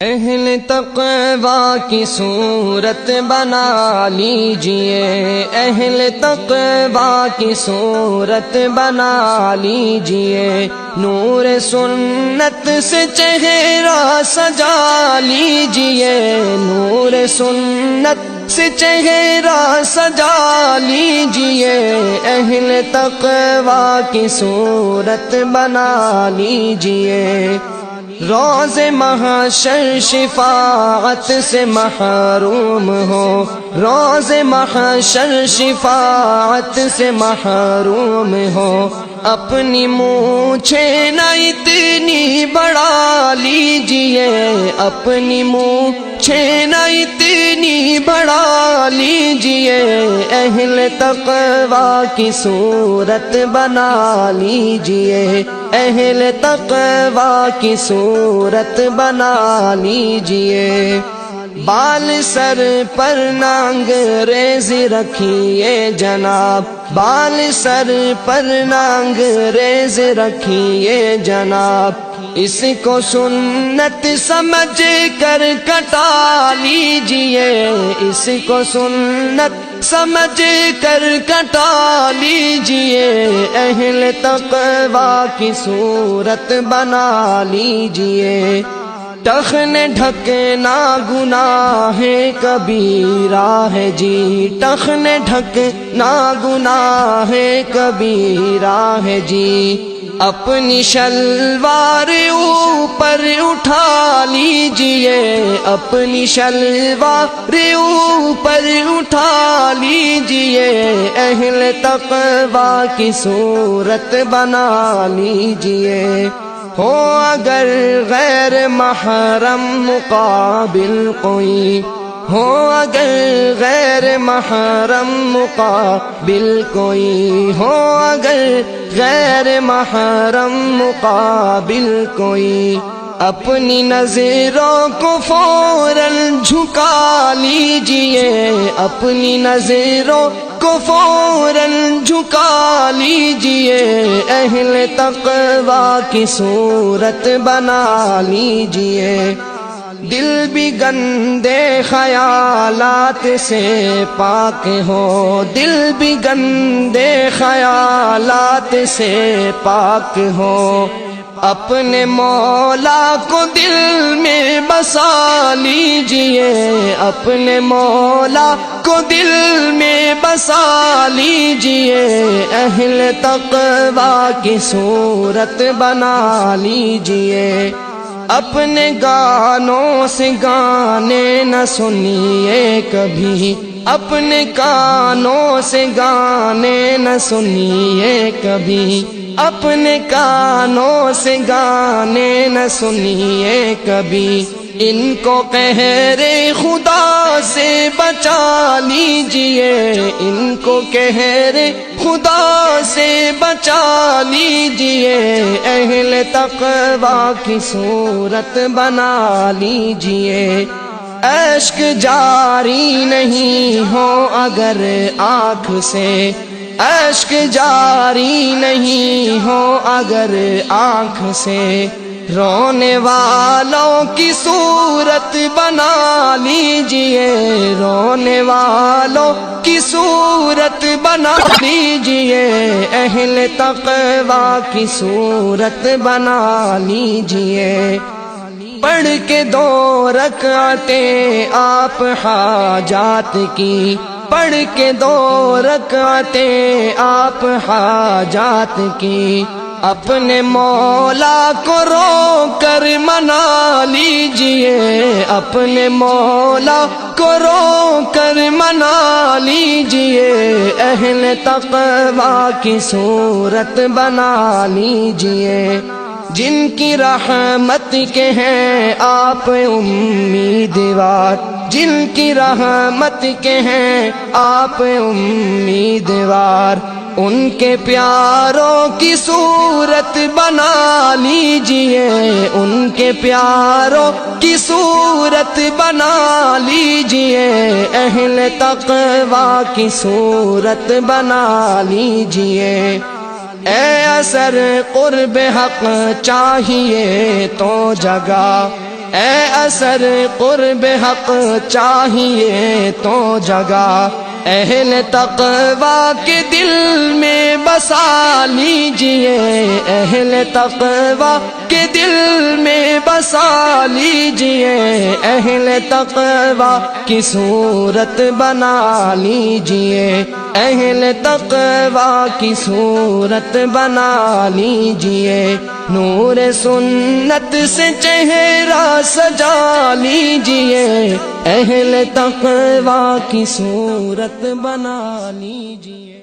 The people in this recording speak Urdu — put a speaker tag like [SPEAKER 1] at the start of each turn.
[SPEAKER 1] اہل تقوی کی صورت بنا لیجئے، اہل تقوی کی صورت بنا لیجئے، نور سنت سے چہرہ سجا لیجئے، نور سنت سے چہرہ سجا لیجئے، اہل تقوی کی صورت بنا لیجئے، روز محشر شفاعت سے محروم ہو، روز محشر شفاعت سے محروم ہو، اپنی مونچھیں نہ اتنی بڑھا لیجئے، اپنی مونچھیں نہ اتنی بڑھا لیجئے، اہل تقوی کی صورت بنا لیجئے، اہل تقوی کی صورت بنا لیجئے، بال سر پر نہ انگریزی رکھیے جناب، بال سر پر نہ انگریزی رکھیے جناب، اس کو سنت سمجھ کر کٹا لیجئے، اس کو سنت سمجھ کر کٹا لیجئے، اہل تقوی کی صورت بنا لیجئے، ٹخن ڈھکنا گناہ کبیرہ ہے جی، ٹخن ڈھکنا گناہ کبیرہ ہے جی، اپنی شلوار اوپر اٹھا لیجئے، اپنی شلوار اوپر اٹھا لیجئے، اہل تقوی کی صورت بنا لیجئے، ہو اگر غیر محرم مقابل کوئی، ہو اگر غیر محرم مقابل کوئی، ہو اگر غیر محرم مقابل کوئی، اپنی نظروں کو فوراً جھکا لیجئے، اپنی نظروں کو فوراً جھکا لیجئے، اہل تقوی کی صورت بنا لیجئے، دل بھی گندے خیالات سے پاک ہو، دل بھی گندے خیالات سے پاک ہو، اپنے مولا کو دل میں بسا لیجئے، اپنے مولا کو دل میں بسا لیجئے، اہل تقوی کی صورت بنا لیجئے، اپنے گانوں سے گانے نہ سنیے کبھی، اپنے کانوں سے گانے نہ سنیے کبھی، اپنے کانوں سے گانے نہ سنیے کبھی، ان کو قہر خدا سے بچا لیجئے، ان کو قہر خدا سے بچا لیجئے، اہل تقوی کی صورت بنا لیجئے، اشک جاری نہیں ہو اگر آنکھ سے، اشک جاری نہیں ہو اگر آنکھ سے، رونے والوں کی صورت بنا لیجئے، رونے والوں کی صورت بنا لیجئے، اہل تقوی کی صورت بنا لیجئے، پڑھ کے 2 رکعتیں آپ حاجات کی، پڑھ کے 2 رکعتیں آپ حاجات کی، اپنے مولا کو رو کر منا لیجئے، اپنے مولا کو رو کر منا لیجئے، اہل تقوی کی صورت بنا لیجئے، جن کی رحمت کے ہیں آپ امیدوار، جن کی رحمت کے ہیں آپ امیدوار، ان کے پیاروں کی صورت بنا لیجئے، ان کے پیاروں کی صورت بنا لیجئے، اہل تقوی کی صورت بنا لیجئے، اے اثر قرب حق چاہیے تو جگہ، اے اثر قرب حق چاہیے تو جگہ اہل تقوی کے دل میں بسا لیجئے، اہل تقوی کے دل میں بسا لیجئے، اہل تقوی کی صورت بنا لیجئے، اہل تقوی کی صورت بنا لیجئے، نور سنت سے چہرہ سجا لیجئے، اہل تقوی کی صورت بنا لیجئے۔